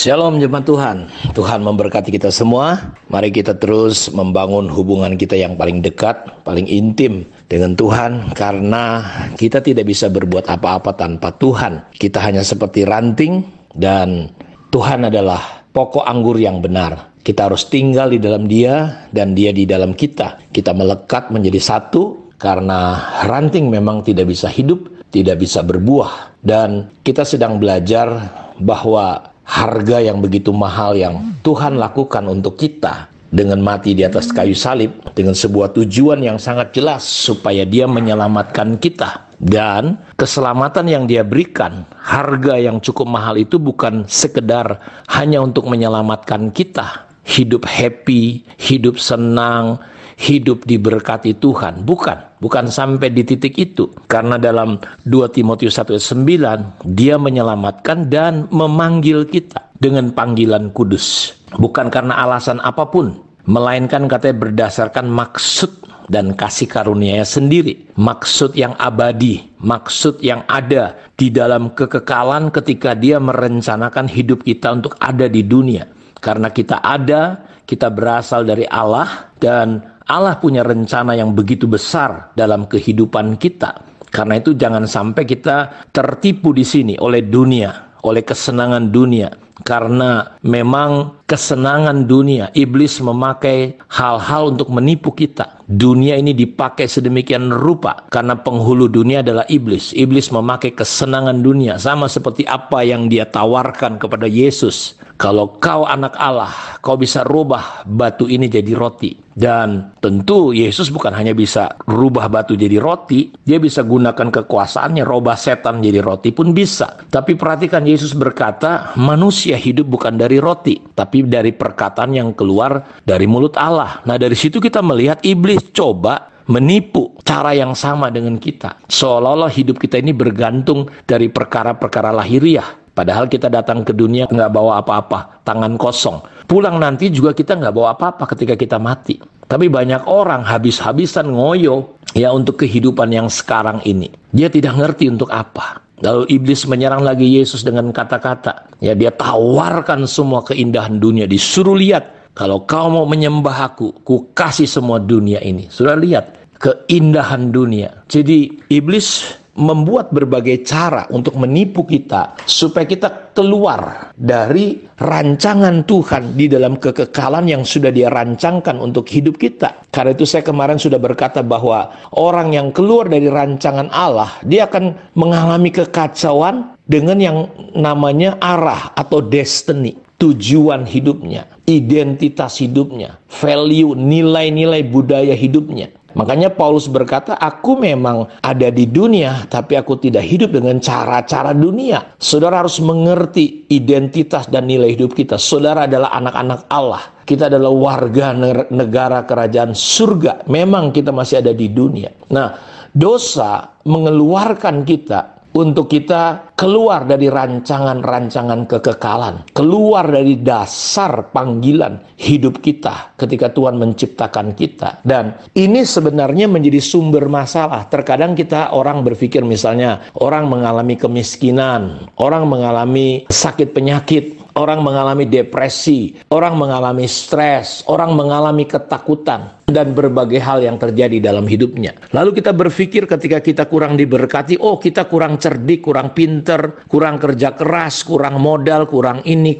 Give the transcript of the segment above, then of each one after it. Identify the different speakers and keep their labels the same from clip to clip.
Speaker 1: Shalom jemaat Tuhan. Tuhan memberkati kita semua. Mari kita terus membangun hubungan kita yang paling dekat, paling intim dengan Tuhan. Karena kita tidak bisa berbuat apa-apa tanpa Tuhan. Kita hanya seperti ranting dan Tuhan adalah pokok anggur yang benar. Kita harus tinggal di dalam Dia dan Dia di dalam kita. Kita melekat menjadi satu karena ranting memang tidak bisa hidup, tidak bisa berbuah. Dan kita sedang belajar bahwa harga yang begitu mahal yang Tuhan lakukan untuk kita dengan mati di atas kayu salib dengan sebuah tujuan yang sangat jelas supaya Dia menyelamatkan kita. Dan keselamatan yang Dia berikan, harga yang cukup mahal itu bukan sekedar hanya untuk menyelamatkan kita, hidup happy, hidup senang, hidup diberkati Tuhan. Bukan sampai di titik itu. Karena dalam 2 Timotius 1:9, Dia menyelamatkan dan memanggil kita dengan panggilan kudus. Bukan karena alasan apapun, melainkan katanya berdasarkan maksud dan kasih karunia-Nya sendiri. Maksud yang abadi, maksud yang ada di dalam kekekalan ketika Dia merencanakan hidup kita untuk ada di dunia. Karena kita ada, kita berasal dari Allah, dan Allah punya rencana yang begitu besar dalam kehidupan kita. Karena itu jangan sampai kita tertipu di sini oleh dunia, oleh kesenangan dunia. Karena memang kesenangan dunia, iblis memakai hal-hal untuk menipu kita. Dunia ini dipakai sedemikian rupa karena penghulu dunia adalah iblis. Iblis memakai kesenangan dunia sama seperti apa yang Dia tawarkan kepada Yesus. Kalau kau anak Allah, kau bisa rubah batu ini jadi roti. Dan tentu Yesus bukan hanya bisa rubah batu jadi roti, Dia bisa gunakan kekuasaannya, rubah setan jadi roti pun bisa. Tapi perhatikan, Yesus berkata, manusia hidup bukan dari roti, tapi dari perkataan yang keluar dari mulut Allah. Nah, dari situ kita melihat iblis coba menipu cara yang sama dengan kita. Seolah-olah hidup kita ini bergantung dari perkara-perkara lahiriah. Padahal kita datang ke dunia nggak bawa apa-apa, tangan kosong. Pulang nanti juga kita nggak bawa apa-apa ketika kita mati. Tapi banyak orang habis-habisan ngoyo ya untuk kehidupan yang sekarang ini. Dia tidak ngerti untuk apa. Lalu iblis menyerang lagi Yesus dengan kata-kata. Ya, dia tawarkan semua keindahan dunia. Disuruh lihat, kalau kau mau menyembah aku, ku kasih semua dunia ini. Sudah lihat keindahan dunia. Jadi iblis membuat berbagai cara untuk menipu kita supaya kita keluar dari rancangan Tuhan di dalam kekekalan yang sudah Dia rancangkan untuk hidup kita. Karena itu saya kemarin sudah berkata bahwa orang yang keluar dari rancangan Allah, dia akan mengalami kekacauan dengan yang namanya arah atau destiny, tujuan hidupnya, identitas hidupnya, value, nilai-nilai budaya hidupnya. Makanya Paulus berkata, aku memang ada di dunia, tapi aku tidak hidup dengan cara-cara dunia. Saudara harus mengerti identitas dan nilai hidup kita. Saudara adalah anak-anak Allah. Kita adalah warga negara kerajaan surga. Memang kita masih ada di dunia. Nah, dosa mengeluarkan kita untuk kita keluar dari rancangan-rancangan kekekalan, keluar dari dasar panggilan hidup kita ketika Tuhan menciptakan kita. Dan ini sebenarnya menjadi sumber masalah. Terkadang orang berpikir, misalnya orang mengalami kemiskinan, orang mengalami sakit penyakit, orang mengalami depresi, orang mengalami stres, orang mengalami ketakutan, dan berbagai hal yang terjadi dalam hidupnya. Lalu kita berpikir ketika kita kurang diberkati, oh kita kurang cerdik, kurang pinter, kurang kerja keras, kurang modal, kurang ini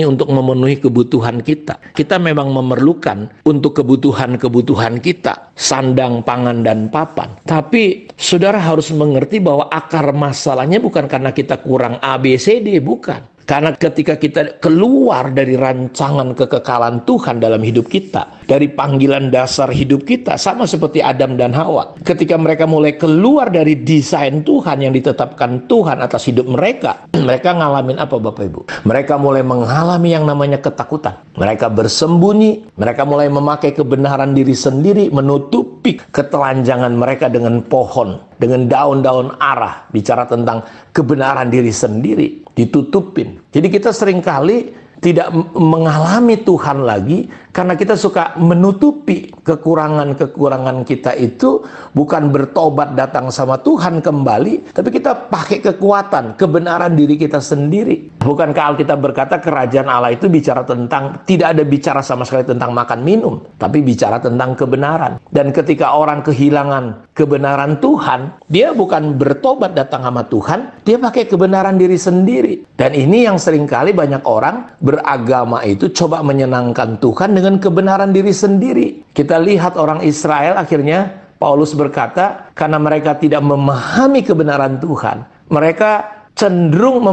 Speaker 1: untuk memenuhi kebutuhan kita. Kita memang memerlukan untuk kebutuhan-kebutuhan kita, sandang, pangan, dan papan. Tapi saudara harus mengerti bahwa akar masalahnya bukan karena kita kurang A, B, C, D, bukan. Karena ketika kita keluar dari rancangan kekekalan Tuhan dalam hidup kita, dari panggilan dasar hidup kita, sama seperti Adam dan Hawa. Ketika mereka mulai keluar dari desain Tuhan yang ditetapkan Tuhan atas hidup mereka, mereka ngalamin apa Bapak Ibu? Mereka mulai mengalami yang namanya ketakutan. Mereka bersembunyi, mereka mulai memakai kebenaran diri sendiri, menutupi ketelanjangan mereka dengan pohon, dengan daun-daun arah, bicara tentang kebenaran diri sendiri, ditutupin. Jadi kita seringkali tidak mengalami Tuhan lagi karena kita suka menutupi kekurangan-kekurangan kita itu, bukan bertobat datang sama Tuhan kembali, tapi kita pakai kekuatan, kebenaran diri kita sendiri. Bukankah Alkitab berkata kerajaan Allah itu bicara tentang, tidak ada bicara sama sekali tentang makan minum, tapi bicara tentang kebenaran. Dan ketika orang kehilangan kebenaran Tuhan, dia bukan bertobat datang sama Tuhan, dia pakai kebenaran diri sendiri. Dan ini yang seringkali banyak orang beragama itu coba menyenangkan Tuhan dengan kebenaran diri sendiri. Kita lihat orang Israel, akhirnya Paulus berkata, karena mereka tidak memahami kebenaran Tuhan, mereka cenderung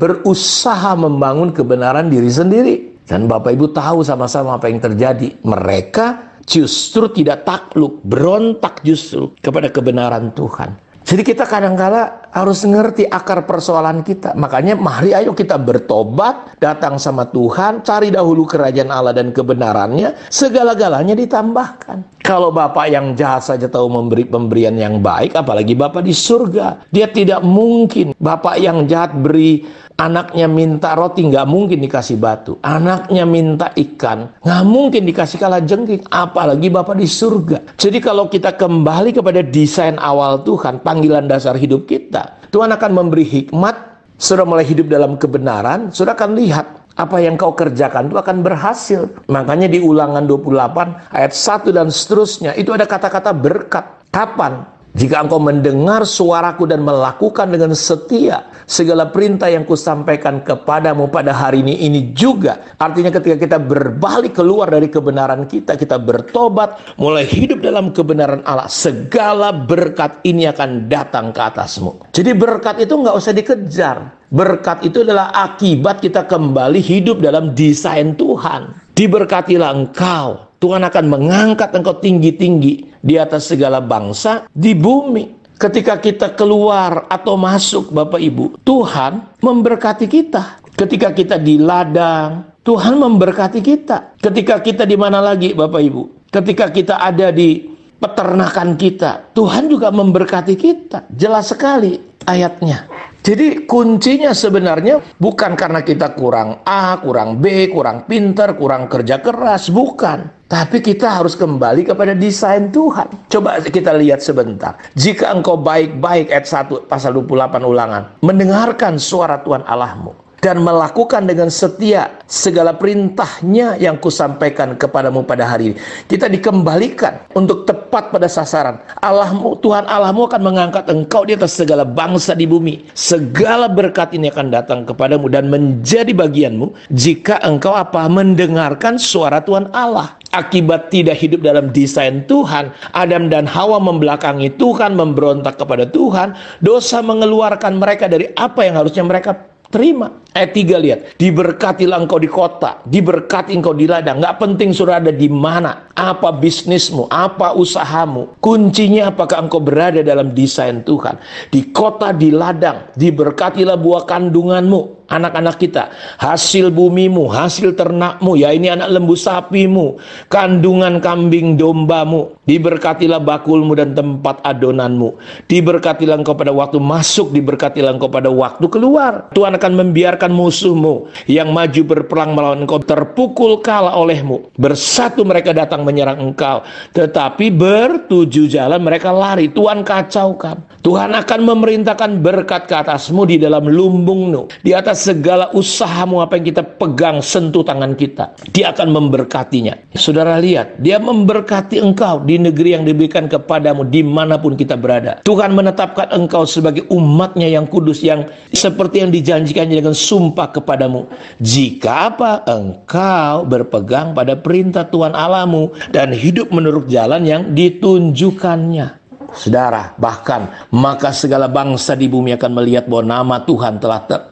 Speaker 1: berusaha membangun kebenaran diri sendiri. Dan Bapak Ibu tahu sama-sama apa yang terjadi. Mereka justru tidak takluk, berontak justru kepada kebenaran Tuhan. Jadi kita kadang-kala harus ngerti akar persoalan kita. Makanya mari ayo kita bertobat, datang sama Tuhan, cari dahulu kerajaan Allah dan kebenarannya, segala-galanya ditambahkan. Kalau Bapak yang jahat saja tahu memberi pemberian yang baik, apalagi Bapak di surga. Dia tidak mungkin, Bapak yang jahat beri anaknya minta roti, nggak mungkin dikasih batu. Anaknya minta ikan, nggak mungkin dikasih kalajengking, apalagi Bapak di surga. Jadi kalau kita kembali kepada desain awal Tuhan, panggilan dasar hidup kita, Tuhan akan memberi hikmat. Sudah mulai hidup dalam kebenaran, sudah akan lihat apa yang kau kerjakan itu akan berhasil. Makanya di Ulangan 28 ayat 1 dan seterusnya itu ada kata-kata berkat. Kapan? Jika engkau mendengar suaraku dan melakukan dengan setia segala perintah yang kusampaikan kepadamu pada hari ini juga. Artinya ketika kita berbalik keluar dari kebenaran kita bertobat, mulai hidup dalam kebenaran Allah, segala berkat ini akan datang ke atasmu. Jadi berkat itu nggak usah dikejar. Berkat itu adalah akibat kita kembali hidup dalam desain Tuhan. Diberkatilah engkau. Tuhan akan mengangkat engkau tinggi-tinggi di atas segala bangsa di bumi. Ketika kita keluar atau masuk, Bapak Ibu, Tuhan memberkati kita. Ketika kita di ladang, Tuhan memberkati kita. Ketika kita di mana lagi, Bapak Ibu? Ketika kita ada di peternakan kita, Tuhan juga memberkati kita. Jelas sekali ayatnya. Jadi kuncinya sebenarnya bukan karena kita kurang A, kurang B, kurang pintar, kurang kerja keras, bukan. Tapi kita harus kembali kepada desain Tuhan. Coba kita lihat sebentar. Jika engkau baik-baik, ayat 1 pasal 28 Ulangan, mendengarkan suara Tuhan Allahmu dan melakukan dengan setia segala perintahnya yang kusampaikan kepadamu pada hari ini. Kita dikembalikan untuk tepat pada sasaran. Allahmu, Tuhan Allahmu akan mengangkat engkau di atas segala bangsa di bumi. Segala berkat ini akan datang kepadamu dan menjadi bagianmu jika engkau mendengarkan suara Tuhan Allah. Akibat tidak hidup dalam desain Tuhan, Adam dan Hawa membelakangi Tuhan, memberontak kepada Tuhan. Dosa mengeluarkan mereka dari apa yang harusnya mereka terima. Ayat 3 lihat, diberkatilah engkau di kota, diberkati engkau di ladang. Nggak penting sudah ada di mana, apa bisnismu, apa usahamu, kuncinya apakah engkau berada dalam desain Tuhan. Di kota, di ladang, diberkatilah buah kandunganmu, anak-anak kita, hasil bumimu, hasil ternakmu, ya ini anak lembu sapimu, kandungan kambing dombamu, diberkatilah bakulmu dan tempat adonanmu, diberkatilah engkau pada waktu masuk, diberkatilah engkau pada waktu keluar. Tuhan akan membiarkan musuhmu yang maju berperang melawan engkau terpukul kalah olehmu. Bersatu mereka datang menyerang engkau, tetapi bertujuh jalan mereka lari. Tuhan kacaukan. Tuhan akan memerintahkan berkat ke atasmu di dalam lumbungmu, di atas segala usahamu, apa yang kita pegang, sentuh tangan kita, dia akan memberkatinya. Saudara lihat, dia memberkati engkau di negeri yang diberikan kepadamu dimanapun kita berada. Tuhan menetapkan engkau sebagai umatnya yang kudus, yang seperti yang dijanjikannya dengan sumpah kepadamu. Jika engkau berpegang pada perintah Tuhan Allahmu dan hidup menurut jalan yang ditunjukkannya. Saudara, bahkan maka segala bangsa di bumi akan melihat bahwa nama Tuhan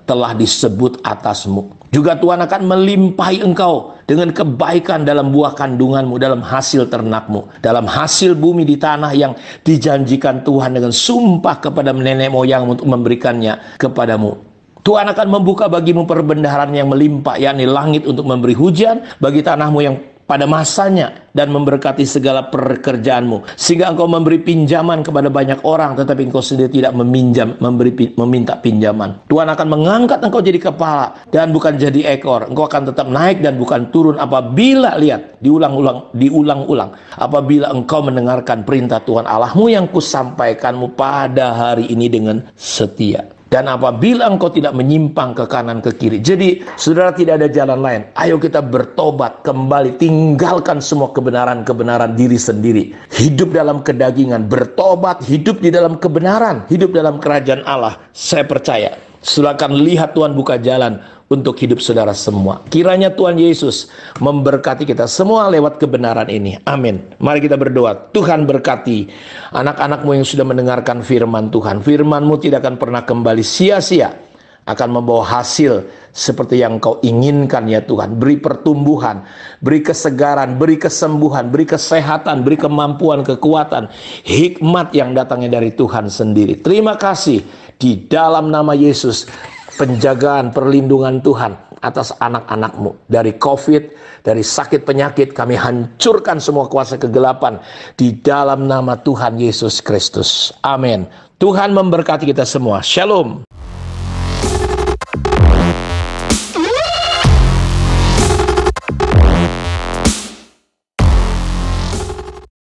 Speaker 1: telah disebut atasmu. Juga Tuhan akan melimpahi engkau dengan kebaikan dalam buah kandunganmu, dalam hasil ternakmu, dalam hasil bumi di tanah yang dijanjikan Tuhan dengan sumpah kepada nenek moyangmu untuk memberikannya kepadamu. Tuhan akan membuka bagimu perbendaharaan yang melimpah, yakni langit untuk memberi hujan bagi tanahmu yang pada masanya dan memberkati segala pekerjaanmu, sehingga engkau memberi pinjaman kepada banyak orang tetapi engkau sendiri tidak meminta pinjaman. Tuhan akan mengangkat engkau jadi kepala dan bukan jadi ekor. Engkau akan tetap naik dan bukan turun apabila, lihat, diulang-ulang, apabila engkau mendengarkan perintah Tuhan Allahmu yang kusampaikanmu pada hari ini dengan setia. Dan apabila engkau tidak menyimpang ke kanan ke kiri. Jadi saudara, tidak ada jalan lain. Ayo kita bertobat kembali, tinggalkan semua kebenaran-kebenaran diri sendiri. Hidup dalam kedagingan, bertobat, hidup di dalam kebenaran, hidup dalam kerajaan Allah. Saya percaya, silakan lihat Tuhan buka jalan untuk hidup saudara semua. Kiranya Tuhan Yesus memberkati kita semua lewat kebenaran ini. Amin. Mari kita berdoa. Tuhan berkati anak-anakmu yang sudah mendengarkan firman Tuhan. Firman-Mu tidak akan pernah kembali sia-sia, akan membawa hasil seperti yang Kau inginkan ya Tuhan. Beri pertumbuhan, beri kesegaran, beri kesembuhan, beri kesehatan, beri kemampuan, kekuatan, hikmat yang datangnya dari Tuhan sendiri. Terima kasih di dalam nama Yesus. Penjagaan, perlindungan Tuhan atas anak-anakmu. Dari COVID, dari sakit penyakit, kami hancurkan semua kuasa kegelapan di dalam nama Tuhan Yesus Kristus. Amin. Tuhan memberkati kita semua. Shalom.